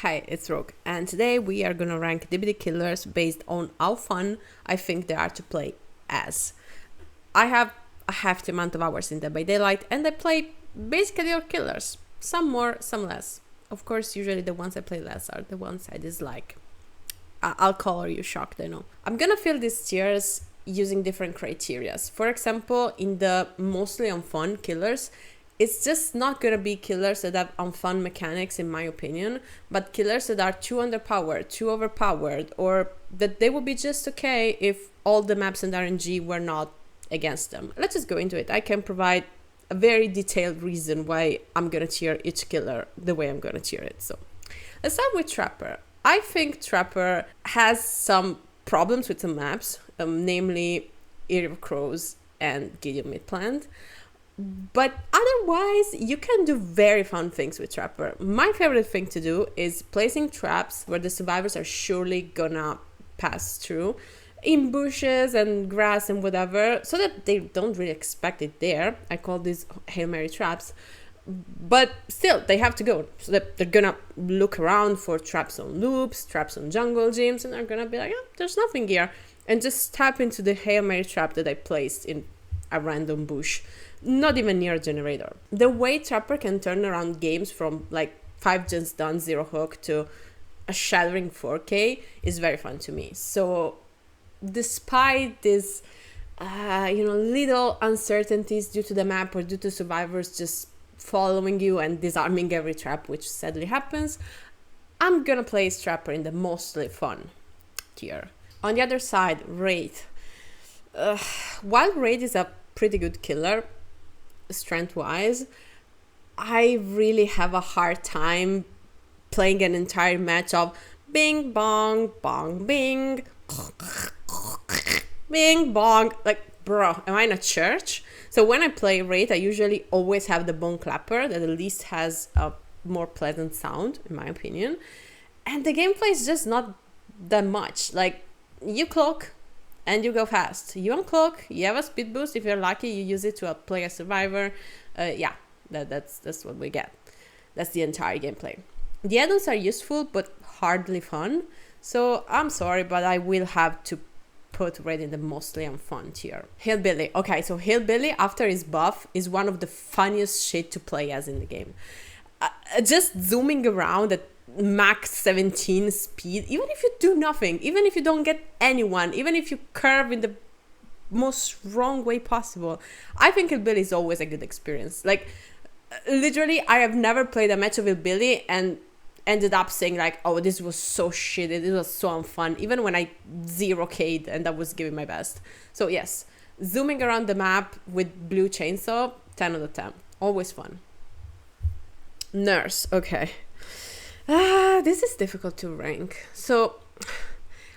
Hi, it's Rogue, and today we are gonna rank DBD killers based on how fun I think they are to play as. I have a hefty amount of hours in Dead by Daylight, and I play basically all killers. Some more, some less. Of course, usually the ones I play less are the ones I dislike. I'll color you shocked, I know. I'm gonna fill these tiers using different criteria. For example, in the mostly on fun killers, it's just not gonna be killers that have unfun mechanics, in my opinion, but killers that are too underpowered, too overpowered, or that they would be just okay if all the maps and RNG were not against them. Let's just go into it. I can provide a very detailed reason why I'm gonna tier each killer the way I'm gonna tier it. So let's start with Trapper. I think Trapper has some problems with some maps, namely Area of Crows and Gideon Midplant. But otherwise, you can do very fun things with Trapper. My favorite thing to do is placing traps where the survivors are surely gonna pass through, in bushes and grass and whatever, so that they don't really expect it there. I call these Hail Mary traps. But still, they have to go. So that they're gonna look around for traps on loops, traps on jungle gyms, and they're gonna be like, oh, there's nothing here. And just tap into the Hail Mary trap that I placed in a random bush. Not even near a generator. The way Trapper can turn around games from like 5 gens done, 0 hook to a shattering 4K is very fun to me. So despite this, little uncertainties due to the map or due to survivors just following you and disarming every trap, which sadly happens, I'm gonna place Trapper in the mostly fun tier. On the other side, Wraith. While Wraith is a pretty good killer, strength-wise, I really have a hard time playing an entire match of bing, bong, bong, bing, bing, bong. Like, bro, am I in a church? So when I play Wraith, I usually always have the bone clapper that at least has a more pleasant sound, in my opinion. And the gameplay is just not that much. Like, you cloak, and you go fast. You uncloak, you have a speed boost. If you're lucky, you use it to play a survivor. That's what we get. That's the entire gameplay. The add-ons are useful, but hardly fun. So I'm sorry, but I will have to put Red in the mostly unfun tier. Hillbilly. Okay, so Hillbilly, after his buff, is one of the funniest shit to play as in the game. Just zooming around at max 17 speed, even if you do nothing, even if you don't get anyone, even if you curve in the most wrong way possible, I think Hillbilly is always a good experience. Like, literally, I have never played a match of Hillbilly and ended up saying like, oh, this was so shit, it was so unfun, even when I 0K'd and I was giving my best. So yes, zooming around the map with blue chainsaw, 10 out of 10, always fun. Nurse. Okay, this is difficult to rank. So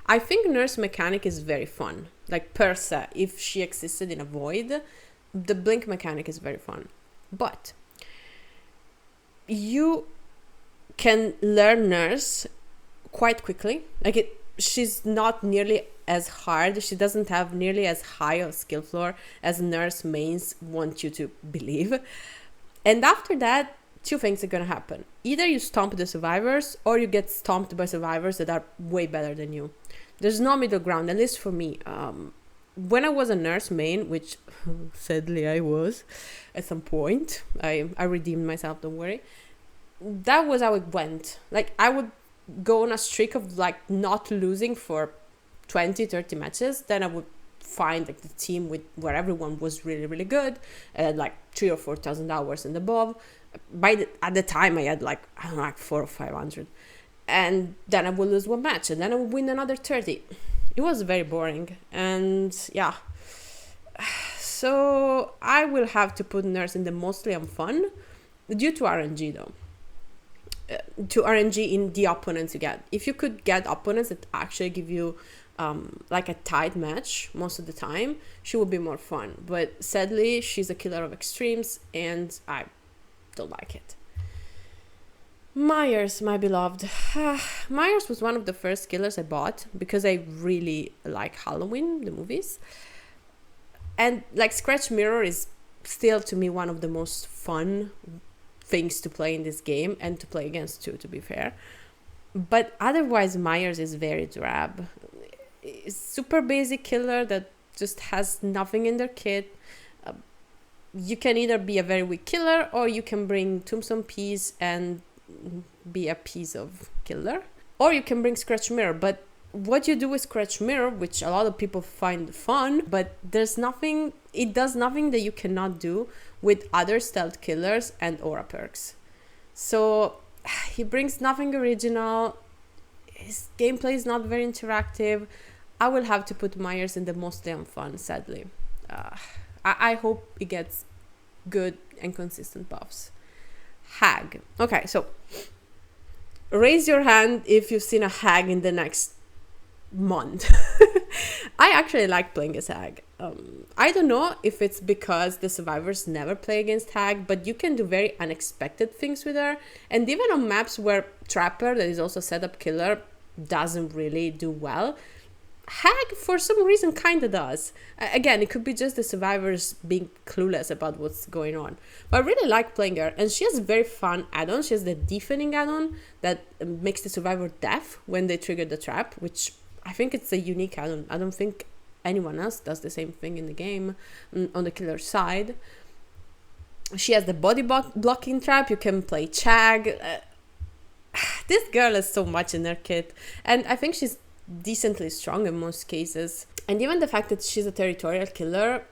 I think Nurse mechanic is very fun. Like, per se, if she existed in a void, the blink mechanic is very fun. But you can learn Nurse quite quickly. Like, she's not nearly as hard. She doesn't have nearly as high a skill floor as Nurse mains want you to believe. And after that, two things are gonna happen. Either you stomp the survivors, or you get stomped by survivors that are way better than you. There's no middle ground, at least for me. When I was a Nurse main, which sadly I was at some point, I redeemed myself, don't worry. That was how it went. Like, I would go on a streak of like not losing for 20-30 matches, then I would find like the team where everyone was really, really good, and like 3,000 or 4,000 hours and above. At the time I had like, I don't know, like 400 or 500, and then I would lose one match and then I would win another 30. It was very boring, and yeah, so I will have to put Nurse in the mostly unfun due to RNG though. To RNG in the opponents you get. If you could get opponents that actually give you like a tight match most of the time, she would be more fun. But sadly, she's a killer of extremes, and I don't like it. Myers, my beloved. Myers was one of the first killers I bought because I really like Halloween, the movies. And like, Scratch Mirror is still to me one of the most fun things to play in this game, and to play against too, to be fair. But otherwise, Myers is very drab. It's super basic killer that just has nothing in their kit. You can either be a very weak killer, or you can bring Tombstone Piece and be a piece of killer. Or you can bring Scratch Mirror, but what you do with Scratch Mirror, which a lot of people find fun, but it does nothing that you cannot do with other stealth killers and aura perks. So he brings nothing original. His gameplay is not very interactive. I will have to put Myers in the mostly on fun, sadly. I hope it gets good and consistent buffs. Hag. Okay, so raise your hand if you've seen a Hag in the next month. I actually like playing as Hag. I don't know if it's because the survivors never play against Hag, but you can do very unexpected things with her. And even on maps where Trapper, that is also setup killer, doesn't really do well, Hag for some reason kind of does. Again, it could be just the survivors being clueless about what's going on. But I really like playing her, and she has a very fun add-on. She has the deafening add-on that makes the survivor deaf when they trigger the trap, which I think it's a unique add-on. I don't think anyone else does the same thing in the game on the killer side. She has the body blocking trap. You can play Chag. This girl has so much in her kit, and I think she's decently strong in most cases. And even the fact that she's a territorial killer,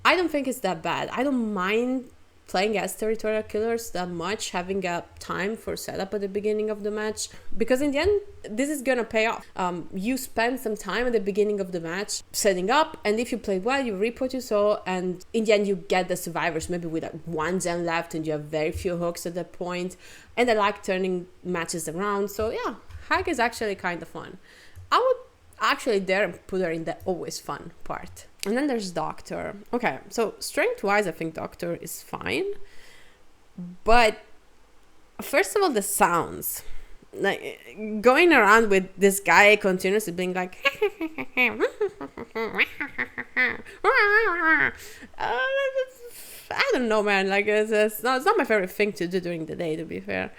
I don't think it's that bad. I don't mind playing as territorial killers that much, having a time for setup at the beginning of the match, because in the end this is gonna pay off. You spend some time at the beginning of the match setting up, and if you played well, you reap what you saw, and in the end you get the survivors maybe with like one gem left, and you have very few hooks at that point. And I like turning matches around, so yeah, Hag is actually kind of fun. I would actually dare and put her in the always fun part. And then there's Doctor. Okay, so strength-wise, I think Doctor is fine. But first of all, the sounds. Like, going around with this guy continuously being like... I don't know, man. Like, it's not my favorite thing to do during the day, to be fair.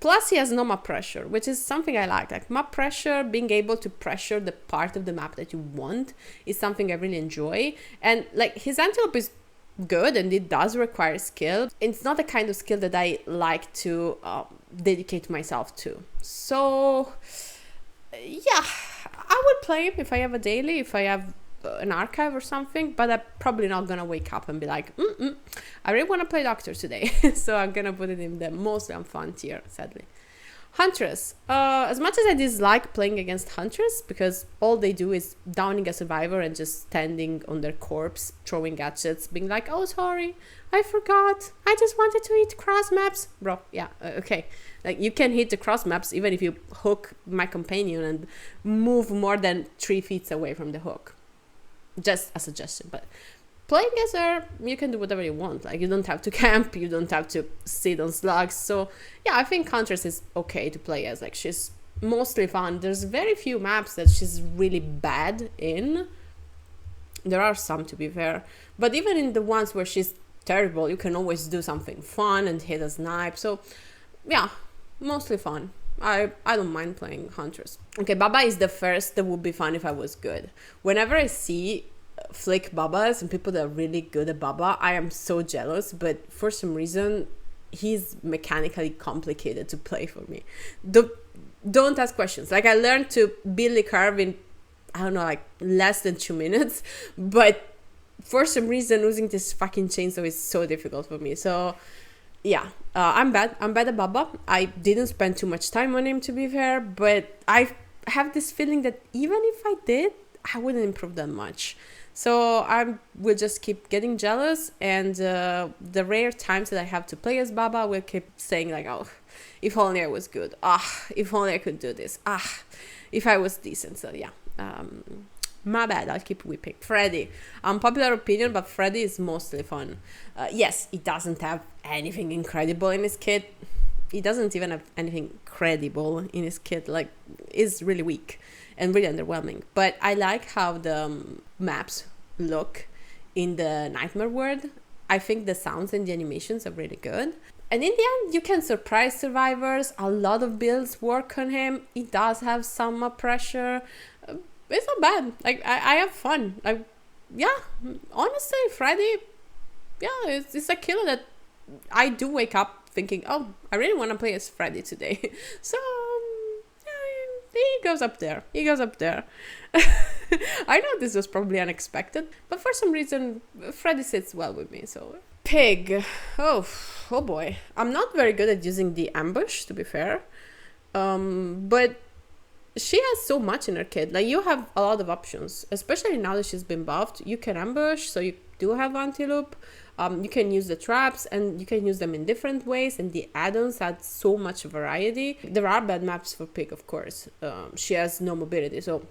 Plus, he has no map pressure, which is something I like. Like, map pressure, being able to pressure the part of the map that you want is something I really enjoy. And, like, his antelope is good, and it does require skill. It's not the kind of skill that I like to dedicate myself to. So, yeah, I would play him if I have a daily, if I have an archive or something, but I'm probably not gonna wake up and be like, I really want to play Doctor today. So I'm gonna put it in the mostly on fun tier, sadly. Huntress. As much as I dislike playing against Huntress, because all they do is downing a survivor and just standing on their corpse, throwing gadgets, being like, oh, sorry, I forgot, I just wanted to hit cross maps. Bro, yeah, okay. Like, you can hit the cross maps even if you hook my companion and move more than 3 feet away from the hook. Just a suggestion, but playing as her, you can do whatever you want. Like, you don't have to camp, you don't have to sit on slugs. So yeah, I think Huntress is okay to play as. Like, she's mostly fun. There's very few maps that she's really bad in. There are some, to be fair, but even in the ones where she's terrible, you can always do something fun and hit a snipe. So yeah, mostly fun. I don't mind playing Huntress. Okay, Baba is the first that would be fun if I was good. Whenever I see flick Babas and people that are really good at Baba, I am so jealous, but for some reason, he's mechanically complicated to play for me. Don't ask questions. Like, I learned to Billy Curve in, I don't know, like less than 2 minutes, but for some reason, using this fucking chainsaw is so difficult for me. So yeah, I'm bad at Baba. I didn't spend too much time on him, to be fair, but I have this feeling that even if I did, I wouldn't improve that much. So I will just keep getting jealous, and the rare times that I have to play as Baba, I will keep saying like, oh, if only I was good. If only I could do this. If I was decent. So yeah, my bad, I'll keep whipping. Freddy. Unpopular opinion, but Freddy is mostly fun. Yes, he doesn't have anything incredible in his kit. He doesn't even have anything credible in his kit. Like, is really weak and really underwhelming. But I like how the maps look in the Nightmare world. I think the sounds and the animations are really good. And in the end, you can surprise survivors. A lot of builds work on him. He does have some pressure. It's not bad. Like, I have fun. Yeah, honestly, Freddy, yeah, it's a killer that I do wake up thinking, oh, I really want to play as Freddy today. So, yeah, he goes up there. He goes up there. I know this was probably unexpected, but for some reason, Freddy sits well with me, so... Pig. Oh boy. I'm not very good at using the ambush, to be fair. But she has so much in her kit. Like, you have a lot of options, especially now that she's been buffed. You can ambush, so you do have anti-loop. You can use the traps, and you can use them in different ways, and the add-ons add so much variety. There are bad maps for Pig, of course. She has no mobility, so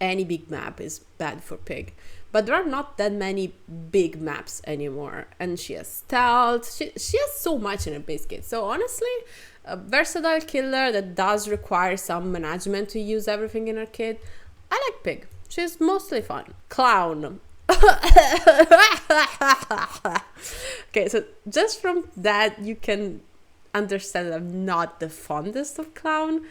any big map is bad for Pig. But there are not that many big maps anymore. And she has stealth. She has so much in her base kit. So honestly, a versatile killer that does require some management to use everything in her kit. I like Pig. She's mostly fun. Clown. Okay, so just from that, you can understand that I'm not the fondest of Clown.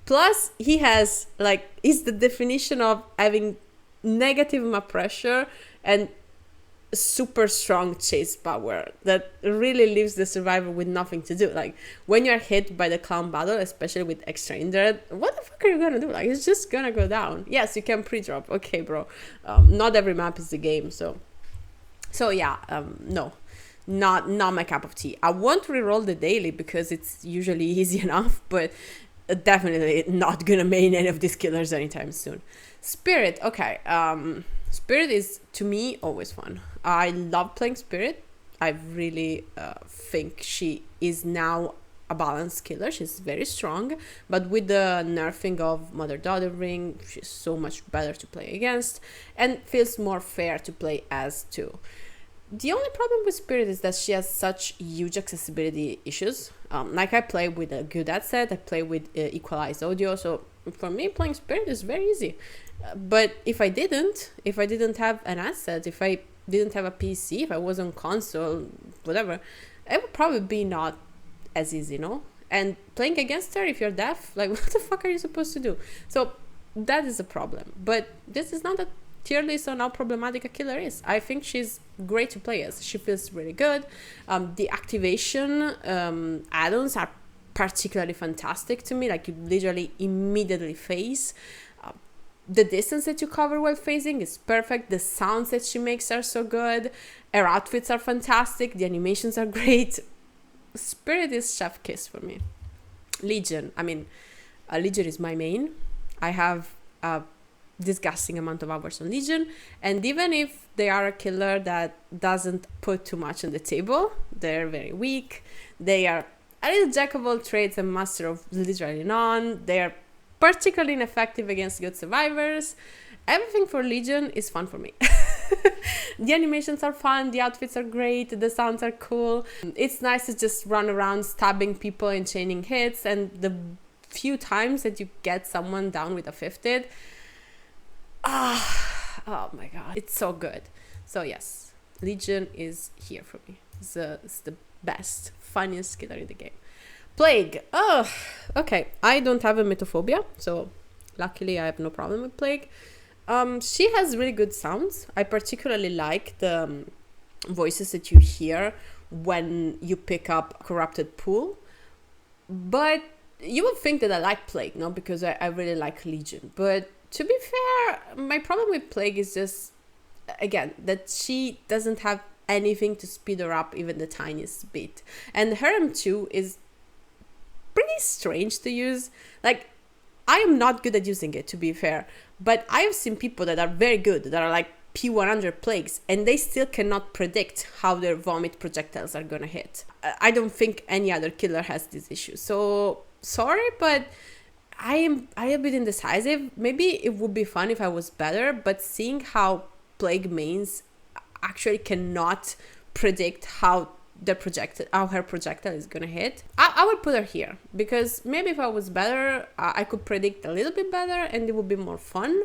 Plus, he has, like, he's the definition of having negative map pressure and super strong chase power that really leaves the survivor with nothing to do. Like, when you're hit by the Clown battle, especially with extra injured, what the fuck are you gonna do? Like, it's just gonna go down. Yes, you can pre-drop. Okay, bro. Not every map is the game, so yeah, no. Not my cup of tea. I won't reroll the daily because it's usually easy enough, but definitely not gonna main any of these killers anytime soon. Spirit, okay. Spirit is, to me, always fun. I love playing Spirit. I really think she is now a balanced killer. She's very strong, but with the nerfing of Mother-Daughter Ring, she's so much better to play against and feels more fair to play as too. The only problem with Spirit is that she has such huge accessibility issues. Like, I play with a good headset, I play with equalized audio, so for me, playing Spirit is very easy. But if I didn't have an asset, if I didn't have a PC, if I was on console, whatever, it would probably be not as easy, no? And playing against her, if you're deaf, like, what the fuck are you supposed to do? So that is a problem. But this is not a tier list on how problematic a killer is. I think she's great to play as. She feels really good. The activation add-ons are particularly fantastic to me. Like, you literally immediately phase. The distance that you cover while phasing is perfect. The sounds that she makes are so good. Her outfits are fantastic. The animations are great. Spirit is chef kiss for me. Legion. I mean, Legion is my main. I have a disgusting amount of hours on Legion. And even if they are a killer that doesn't put too much on the table, they're very weak. They are a little jack of all trades and master of literally none. They're particularly ineffective against good survivors. Everything for Legion is fun for me. The animations are fun, the outfits are great, the sounds are cool. It's nice to just run around stabbing people and chaining hits, and the few times that you get someone down with a 50, oh my god, it's so good. So yes, Legion is here for me. It's the best, funniest killer in the game. Plague. Oh, okay. I don't have a metaphobia, so luckily I have no problem with Plague. She has really good sounds. I particularly like the voices that you hear when you pick up Corrupted Pool. But you would think that I like Plague, no? Because I really like Legion. But to be fair, my problem with Plague is just, again, that she doesn't have anything to speed her up even the tiniest bit. And her M2 is pretty strange to use. Like, I am not good at using it, to be fair, but I've seen people that are very good, that are like P100 Plagues, and they still cannot predict how their vomit projectiles are gonna hit. I don't think any other killer has this issue. So sorry, but I am a bit indecisive. Maybe it would be fun if I was better, but seeing how Plague mains actually cannot predict how her projectile is gonna hit, I would put her here, because maybe if I was better, I could predict a little bit better and it would be more fun.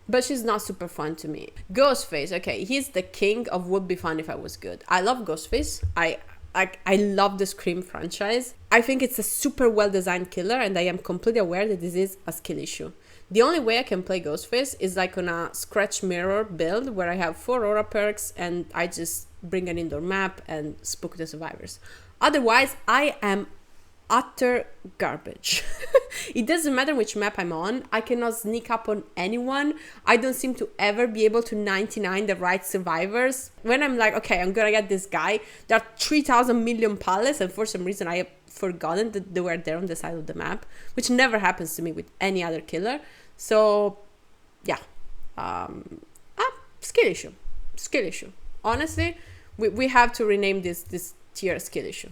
But she's not super fun to me. Ghostface, okay, he's the king of would be fun if I was good. I love Ghostface. I like, I love the Scream franchise. I think it's a super well-designed killer, and I am completely aware that this is a skill issue. The only way I can play Ghostface is like on a scratch mirror build where I have 4 aura perks and I just bring an indoor map and spook the survivors. Otherwise, I am utter garbage. It doesn't matter which map I'm on. I cannot sneak up on anyone. I don't seem to ever be able to 99 the right survivors. When I'm like, okay, I'm gonna get this guy, there are 3,000 million pallets, and for some reason I have forgotten that they were there on the side of the map, which never happens to me with any other killer. So yeah, skill issue. Honestly, we have to rename this tier skill issue.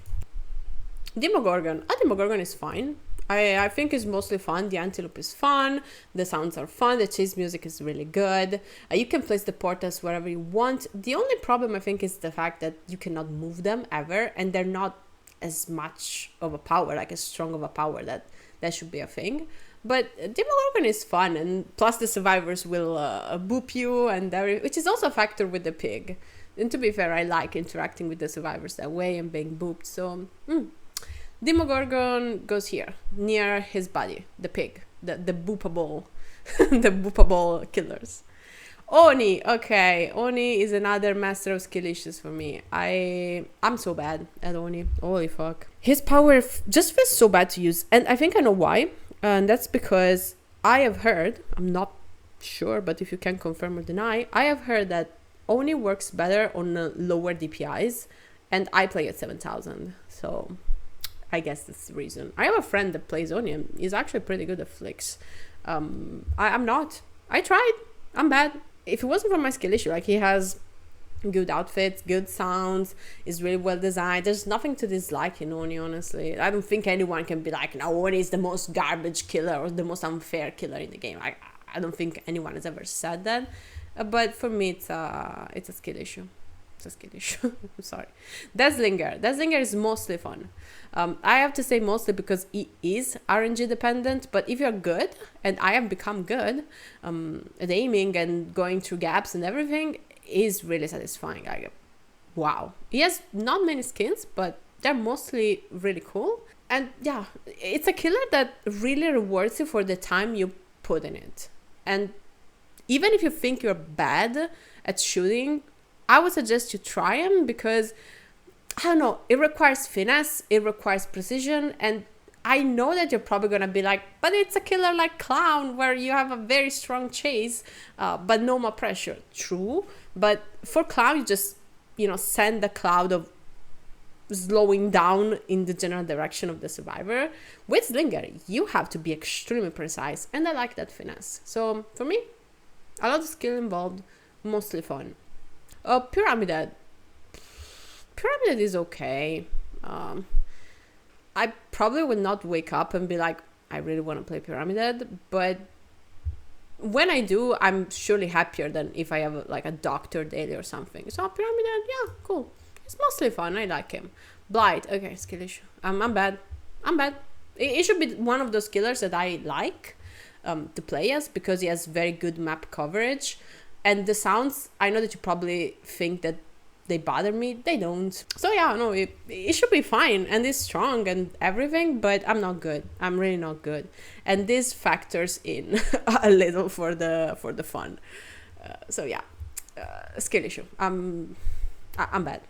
Demogorgon. Demogorgon is fine. I think it's mostly fun. The antelope is fun. The sounds are fun. The chase music is really good. You can place the portals wherever you want. The only problem, I think, is the fact that you cannot move them ever, and they're not as much of a power, like as strong of a power that should be a thing. But Demogorgon is fun, and plus the survivors will boop you, and which is also a factor with the pig. And to be fair, I like interacting with the survivors that way and being booped. So Demogorgon goes here, near his body, the pig, the boopable, the boopable killers. Oni, okay, Oni is another master of skill issues for me. I'm so bad at Oni, holy fuck. His power just feels so bad to use, and I think I know why. And that's because I have heard, I'm not sure, but if you can confirm or deny, I have heard that Oni works better on lower DPIs, and I play at 7,000, so I guess that's the reason. I have a friend that plays Oni, and he's actually pretty good at flicks. I'm not. I tried. I'm bad. If it wasn't for my skill issue, like, he has good outfits, good sounds, is really well designed. There's nothing to dislike in Oni, honestly. I don't think anyone can be like, no, Oni is the most garbage killer or the most unfair killer in the game. I don't think anyone has ever said that. But for me, it's a skill issue. It's a skill issue. I'm sorry. Deathslinger is mostly fun. I have to say mostly because it is RNG dependent, but if you're good, and I have become good at aiming and going through gaps and everything, is really satisfying. Wow. He has not many skins, but they're mostly really cool. And yeah, it's a killer that really rewards you for the time you put in it. And even if you think you're bad at shooting, I would suggest you try him, because, I don't know, it requires finesse, it requires precision, and I know that you're probably going to be like, but it's a killer like Clown, where you have a very strong chase, but no more pressure. True, but for Clown, you just, send the cloud of slowing down in the general direction of the survivor. With Slinger, you have to be extremely precise, and I like that finesse. So, for me, a lot of skill involved, mostly fun. Pyramided is okay. I probably would not wake up and be like, I really want to play Pyramided, but when I do, I'm surely happier than if I have like a doctor daily or something. So Pyramided, yeah, cool. It's mostly fun. I like him. Blight, okay, skill issue. I'm bad. It should be one of those killers that I like to play as, because he has very good map coverage. And the sounds, I know that you probably think that they bother me. They don't. So yeah, no, it should be fine. And it's strong and everything, but I'm not good. I'm really not good. And this factors in a little for the fun. So yeah, skill issue. I'm bad.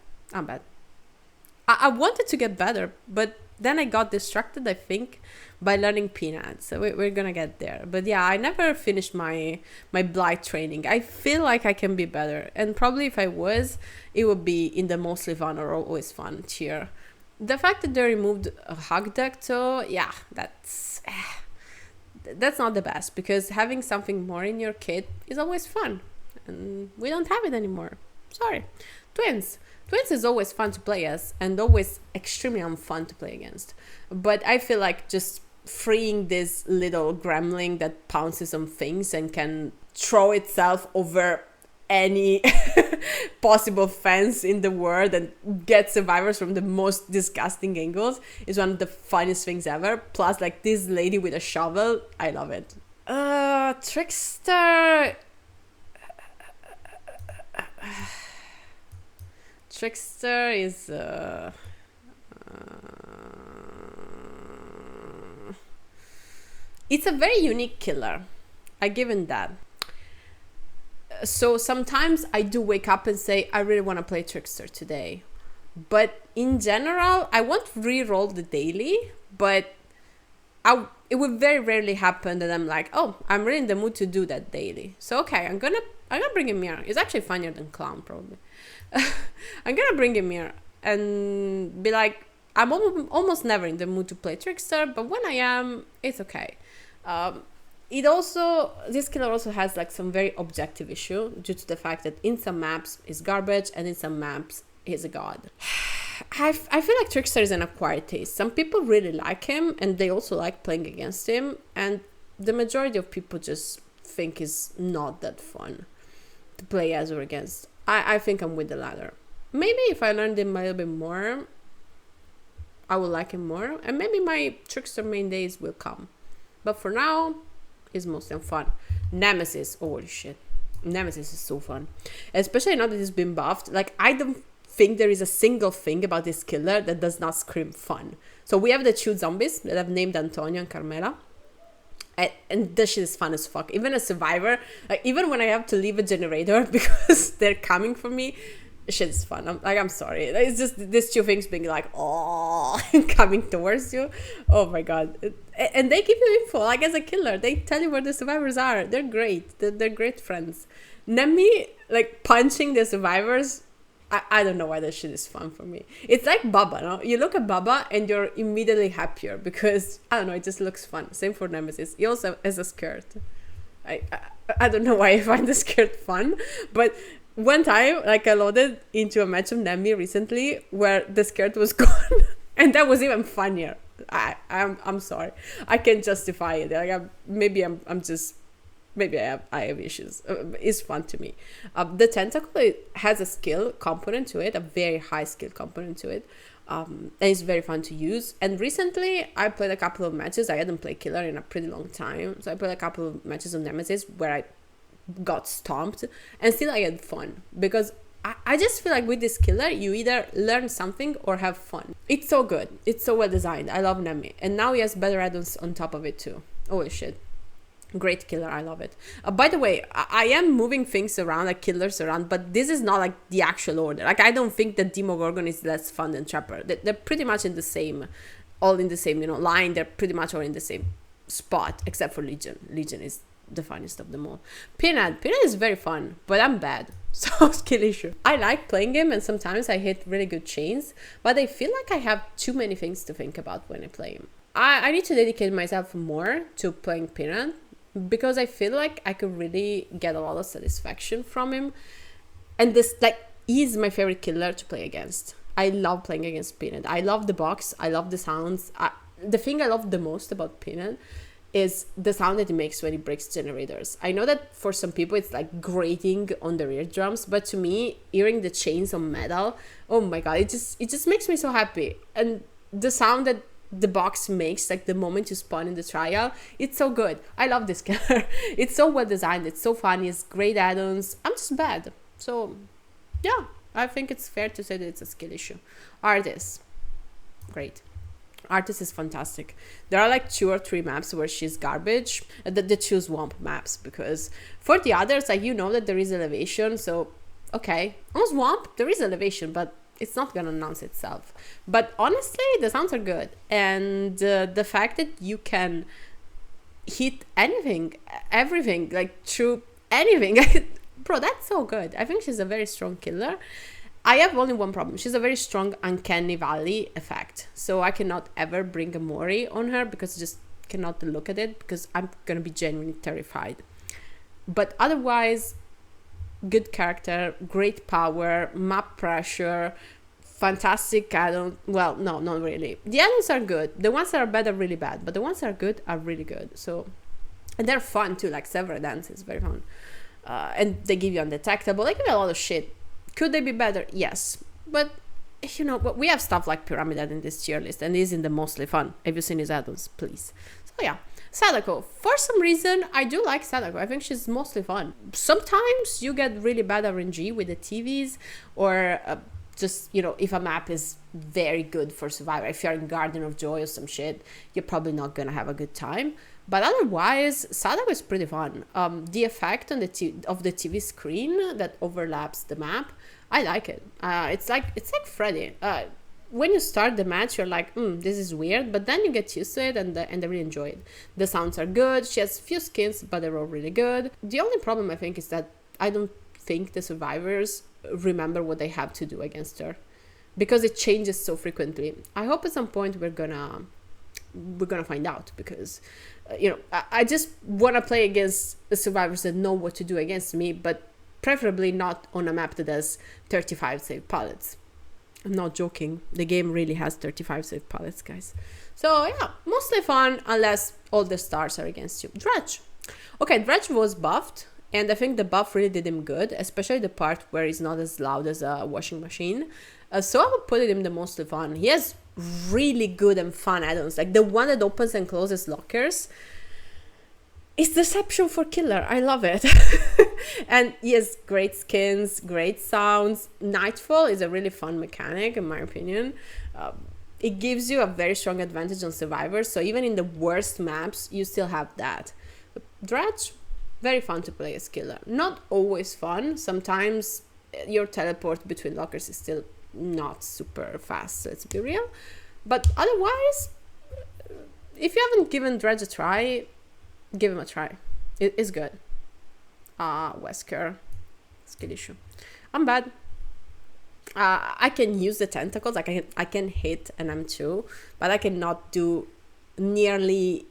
I wanted to get better, but then I got distracted, I think, by learning Pinhead. So we're gonna get there. But yeah, I never finished my Blight training. I feel like I can be better. And probably if I was, it would be in the mostly fun or always fun tier. The fact that they removed a hug deck, so yeah, that's not the best. Because having something more in your kit is always fun. And we don't have it anymore. Sorry. Twins is always fun to play as, and always extremely unfun to play against. But I feel like just freeing this little gremlin that pounces on things and can throw itself over any possible fence in the world and get survivors from the most disgusting angles is one of the funniest things ever. Plus, like, this lady with a shovel, I love it. Trickster... Trickster is It's a very unique killer. I give him that. So sometimes I do wake up and say, I really want to play Trickster today. But in general, I won't re-roll the daily, but it would very rarely happen that I'm like, oh, I'm really in the mood to do that daily. So okay, I'm gonna bring him here. It's actually funnier than Clown, probably. I'm gonna bring him here and be like, I'm almost never in the mood to play Trickster, but when I am, it's okay. This killer also has like some very objective issue due to the fact that in some maps is garbage and in some maps he's a god. I feel like Trickster is an acquired taste. Some people really like him and they also like playing against him, and the majority of people just think is not that fun to play as or against. I think I'm with the latter. Maybe if I learned him a little bit more, I will like him more, and maybe my Trickster main days will come. But for now, it's mostly fun. Nemesis, holy shit. Nemesis is so fun. Especially now that he's been buffed. Like, I don't think there is a single thing about this killer that does not scream fun. So we have the 2 zombies that I've named Antonio and Carmela. And this shit is fun as fuck. Even a survivor, like, even when I have to leave a generator because they're coming for me, shit is fun. I'm sorry. It's just these 2 things being like, oh, coming towards you. Oh my god. And they give you info, like as a killer. They tell you where the survivors are. They're great. They're great friends. Nemi, like, punching the survivors, I don't know why that shit is fun for me. It's like Baba, no? You look at Baba and you're immediately happier because, I don't know, it just looks fun. Same for Nemesis. He also has a skirt. I don't know why I find the skirt fun, but one time, like, I loaded into a match of Nemi recently where the skirt was gone, and that was even funnier. I'm sorry, I can't justify it. Like, maybe I have issues. It's fun to me. The tentacle has a skill component to it, a very high skill component to it, and it's very fun to use. And recently, I played a couple of matches. I hadn't played killer in a pretty long time, so I played a couple of matches of Nemesis where I got stomped, and still I had fun because I just feel like with this killer you either learn something or have fun. It's so good, it's so well designed. I love Nemi, and now he has better add-ons on top of it too. Holy shit, great killer. I love it. By the way, I am moving things around, like killers around, but this is not like the actual order. Like, I don't think that Demogorgon is less fun than Trapper. They're pretty much in the same, all in the same, line. They're pretty much all in the same spot, except for Legion. Legion is the funniest of them all. Pinhead is very fun, but I'm bad, so skill issue. I like playing him, and sometimes I hit really good chains, but I feel like I have too many things to think about when I play him. I need to dedicate myself more to playing Pinhead, because I feel like I could really get a lot of satisfaction from him, and this, like, he's my favorite killer to play against. I love playing against Pinhead. I love the box, I love the sounds. The thing I love the most about Pinhead is the sound that he makes when he breaks generators. I know that for some people it's like grating on their eardrums, but to me, hearing the chains on metal, oh my god, it just makes me so happy. And the sound that the box makes, like the moment you spawn in the trial, it's so good. I love this killer. It's so well designed, it's so funny, it's great add-ons. I'm just bad. So yeah, I think it's fair to say that it's a skill issue. Artist, great. Artist is fantastic. There are like 2 or 3 maps where she's garbage. The 2 swamp maps, because for the others, like, that there is elevation. So, okay, on swamp there is elevation, but it's not gonna announce itself. But honestly, the sounds are good, and the fact that you can hit anything, everything, like through anything, bro, that's so good. I think she's a very strong killer. I have only one problem. She's a very strong uncanny valley effect. So I cannot ever bring a Mori on her because I just cannot look at it, because I'm going to be genuinely terrified. But otherwise, good character, great power, map pressure, fantastic add-on. Well, no, not really. The add-ons are good. The ones that are bad are really bad, but the ones that are good are really good. So, and they're fun too, like Several Dance is very fun. And they give you undetectable. They give you a lot of shit. Could they be better? Yes. But, we have stuff like Pyramid Head in this tier list, and he's in the mostly fun. Have you seen his add-ons? Please. So yeah. Sadako. For some reason, I do like Sadako. I think she's mostly fun. Sometimes you get really bad RNG with the TVs, or just, you know, if a map is very good for Survivor, if you're in Garden of Joy or some shit, you're probably not gonna have a good time. But otherwise, Sadako is pretty fun. The effect on the TV screen that overlaps the map, I like it. It's like Freddy. When you start the match, you're like, this is weird, but then you get used to it, and I really enjoy it. The sounds are good. She has few skins, but they're all really good. The only problem, I think, is that I don't think the survivors remember what they have to do against her, because it changes so frequently. I hope at some point we're gonna find out, because you know, I just want to play against the survivors that know what to do against me, but preferably not on a map that has 35 saved pallets. I'm not joking, the game really has 35 saved pallets, guys. So yeah, mostly fun, unless all the stars are against you. Dredge. Okay, Dredge was buffed, and I think the buff really did him good, especially the part where he's not as loud as a washing machine. So I would put him the mostly fun. He has really good and fun add-ons, like the one that opens and closes lockers. It's deception for killer. I love it. And he has great skins, great sounds. Nightfall is a really fun mechanic, in my opinion. It gives you a very strong advantage on survivors, so even in the worst maps, you still have that. Dredge, very fun to play as killer. Not always fun. Sometimes your teleport between lockers is still not super fast, let's be real. But otherwise, if you haven't given Dredge a try, give him a try. It's good. Wesker, skill issue. I'm bad. I can use the tentacles. I can hit an M2, but I cannot do nearly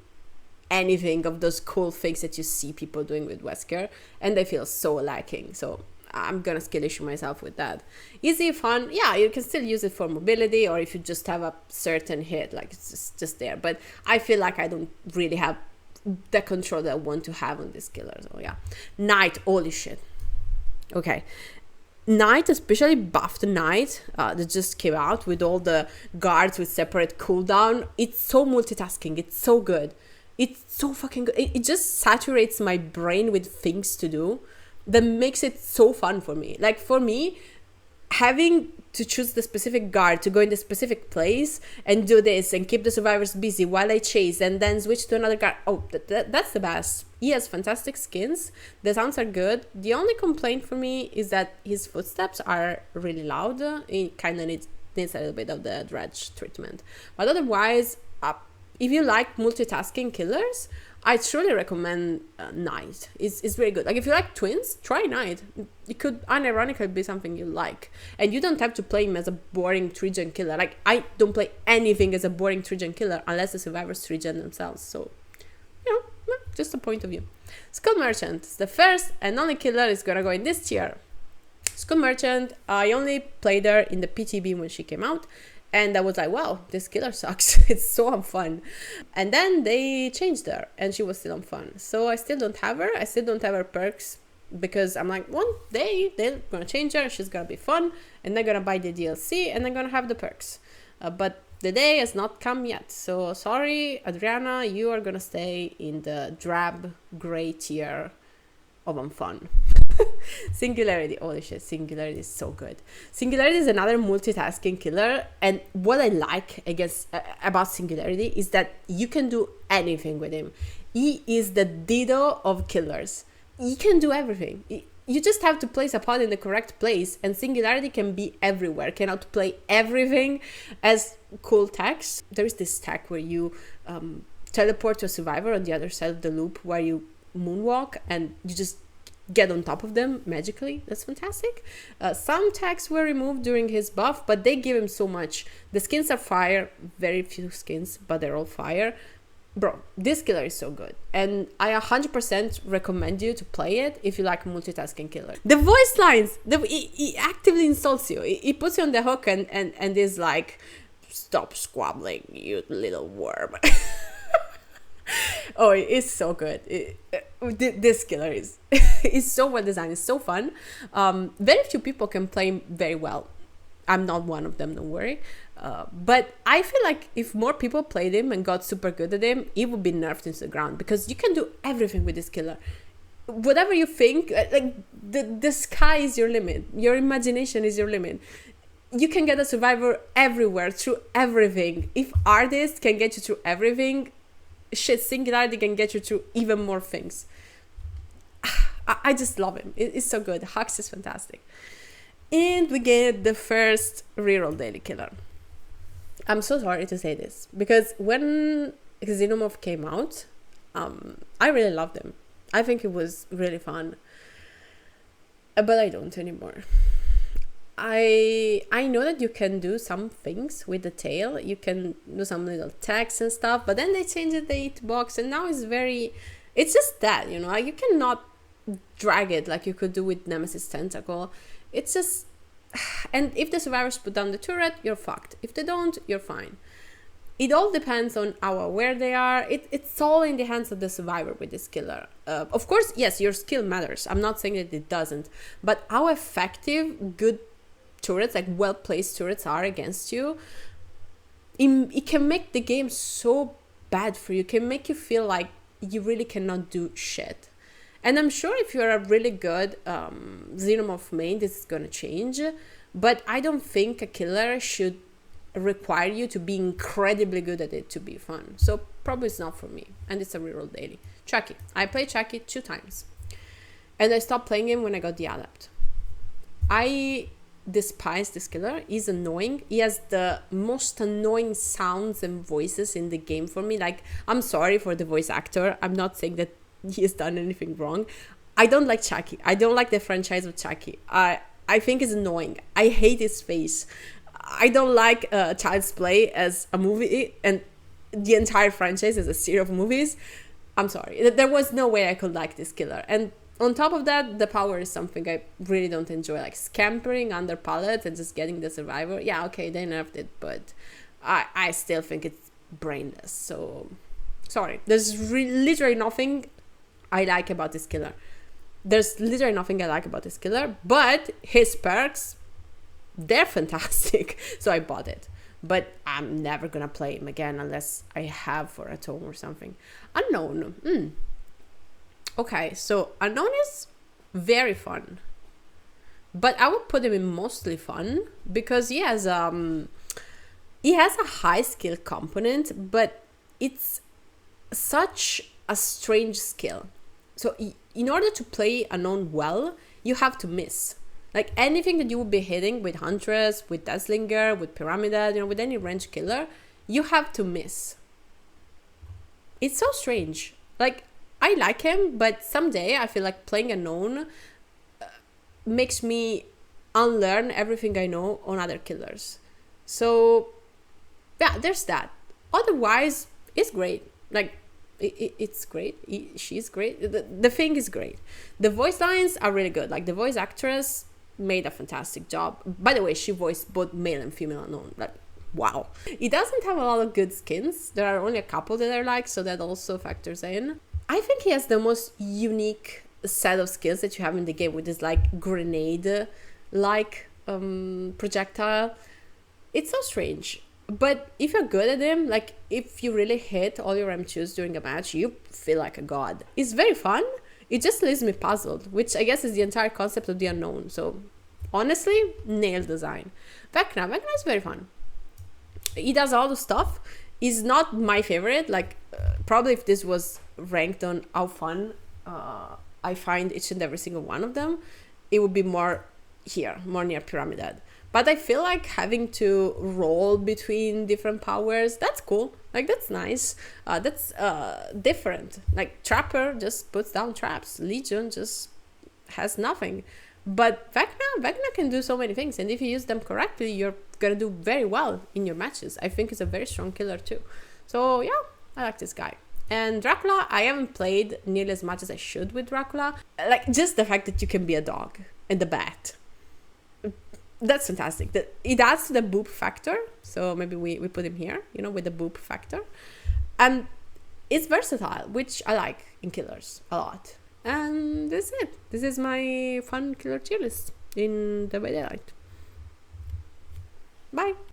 anything of those cool things that you see people doing with Wesker, and I feel so lacking. So I'm gonna skill issue myself with that. Easy, fun, yeah, you can still use it for mobility, or if you just have a certain hit, like it's just there. But I feel like I don't really have the control that I want to have on this killer. So yeah. Night, holy shit. Okay. Night, especially buffed Night, that just came out with all the guards with separate cooldown. It's so multitasking. It's so good. It's so fucking good. It just saturates my brain with things to do that makes it so fun for me. Like, for me, having to choose the specific guard to go in the specific place and do this and keep the survivors busy while I chase and then switch to another guard. Oh, that's the best. He has fantastic skins. The sounds are good. The only complaint for me is that his footsteps are really loud. He kind of needs a little bit of the Dredge treatment. But otherwise, if you like multitasking killers, I truly recommend Night. It's very good. Like, if you like twins, try Night. It could unironically be something you like. And you don't have to play him as a boring 3-gen killer. Like, I don't play anything as a boring 3-gen killer unless the survivors 3-gen themselves. So, you know, just a point of view. Skull Merchant is the first and only killer is gonna go in this tier. Skull Merchant, I only played her in the PTB when she came out. And I was like, wow, this killer sucks. It's so unfun. And then they changed her and she was still unfun. So I still don't have her. I still don't have her perks because I'm like, one day they're going to change her. She's going to be fun. And they're going to buy the DLC and they're going to have the perks. But the day has not come yet. So sorry, Adriana, you are going to stay in the drab gray tier of unfun. Singularity, holy shit, Singularity is so good. Singularity is another multitasking killer, and what I like about Singularity is that you can do anything with him. He is the Dido of killers. He can do everything. You just have to place a pod in the correct place, and Singularity can be everywhere, can outplay everything as cool techs. There is this tech where you teleport to a survivor on the other side of the loop where you moonwalk and you just get on top of them magically. That's fantastic. Some tags were removed during his buff, but they give him so much. The skins are fire, very few skins, but they're all fire. Bro, this killer is so good, and I 100% recommend you to play it if you like multitasking killer. The voice lines, he actively insults you. He puts you on the hook and is like, stop squabbling, you little worm. Oh, it's so good. This killer is so well designed. It's so fun. Very few people can play him very well. I'm not one of them, don't worry. But I feel like if more people played him and got super good at him, he would be nerfed into the ground, because you can do everything with this killer. Whatever you think, like the sky is your limit. Your imagination is your limit. you can get a survivor everywhere, through everything. If artists can get you through everything, shit, Singularity can get you through even more things. I just love him. It's so good. Hux is fantastic. And we get the first reroll daily killer. I'm so sorry to say this, because when Xenomorph came out, I really loved him. I think it was really fun. But I don't anymore. I know that you can do some things with the tail. You can do some little text and stuff, but then they changed the hitbox, and now it's just that, you know, like you cannot drag it like you could do with Nemesis Tentacle. It's just, and if the survivors put down the turret, you're fucked. If they don't, you're fine. It all depends on how aware they are. It's all in the hands of the survivor with this killer. Of course, yes, your skill matters. I'm not saying that it doesn't, but how effective good turrets, like well-placed turrets, are against you, it can make the game so bad for you. It can make you feel like you really cannot do shit. And I'm sure if you're a really good Xenomorph main, this is gonna change. But I don't think a killer should require you to be incredibly good at it to be fun. So probably it's not for me. And it's a reroll daily. Chucky. I played Chucky 2 times. And I stopped playing him when I got the Adept. I despise this killer. He's annoying. He has the most annoying sounds and voices in the game for me. Like, I'm sorry for the voice actor. I'm not saying that he has done anything wrong. I don't like Chucky. I don't like the franchise of Chucky. I think it's annoying. I hate his face. I don't like Child's Play as a movie, and the entire franchise as a series of movies. I'm sorry. There was no way I could like this killer. And on top of that, the power is something I really don't enjoy. Like scampering under pallets and just getting the survivor. Yeah, okay, they nerfed it, but I still think it's brainless. So, sorry. There's literally nothing I like about this killer. There's literally nothing I like about this killer, but his perks, they're fantastic. So I bought it. But I'm never gonna play him again unless I have for at home or something. Unknown. Okay, so Unknown is very fun. But I would put him in mostly fun because he has a high skill component, but it's such a strange skill. So in order to play Unknown well, you have to miss. Like anything that you would be hitting with Huntress, with Deathslinger, with Pyramidal, you know, with any range killer, you have to miss. It's so strange. Like, I like him, but someday I feel like playing Unknown makes me unlearn everything I know on other killers. So, yeah, there's that. Otherwise, it's great. Like, it's great. She's great. The thing is great. The voice lines are really good. Like, the voice actress made a fantastic job. By the way, she voiced both male and female Unknown. Like, wow. It doesn't have a lot of good skins. There are only a couple that I like, so that also factors in. I think he has the most unique set of skills that you have in the game with this like grenade-like projectile. It's so strange. But if you're good at him, like if you really hit all your M2s during a match, you feel like a god. It's very fun. It just leaves me puzzled, which I guess is the entire concept of the Unknown. So honestly, nailed design. Vecna is very fun. He does all the stuff. He's not my favorite. Like probably if this was ranked on how fun I find each and every single one of them, it would be more near Pyramidal. But I feel like having to roll between different powers, that's cool. Like, that's nice. That's different. Like, Trapper just puts down traps. Legion just has nothing. But Vecna can do so many things. And if you use them correctly, you're going to do very well in your matches. I think it's a very strong killer too. So, yeah, I like this guy. And Dracula, I haven't played nearly as much as I should with Dracula. Like, just the fact that you can be a dog and a bat. That's fantastic. It adds to the boop factor. So maybe we put him here, you know, with the boop factor. And it's versatile, which I like in killers a lot. And that's it. This is my fun killer tier list in Dead by Daylight. Bye.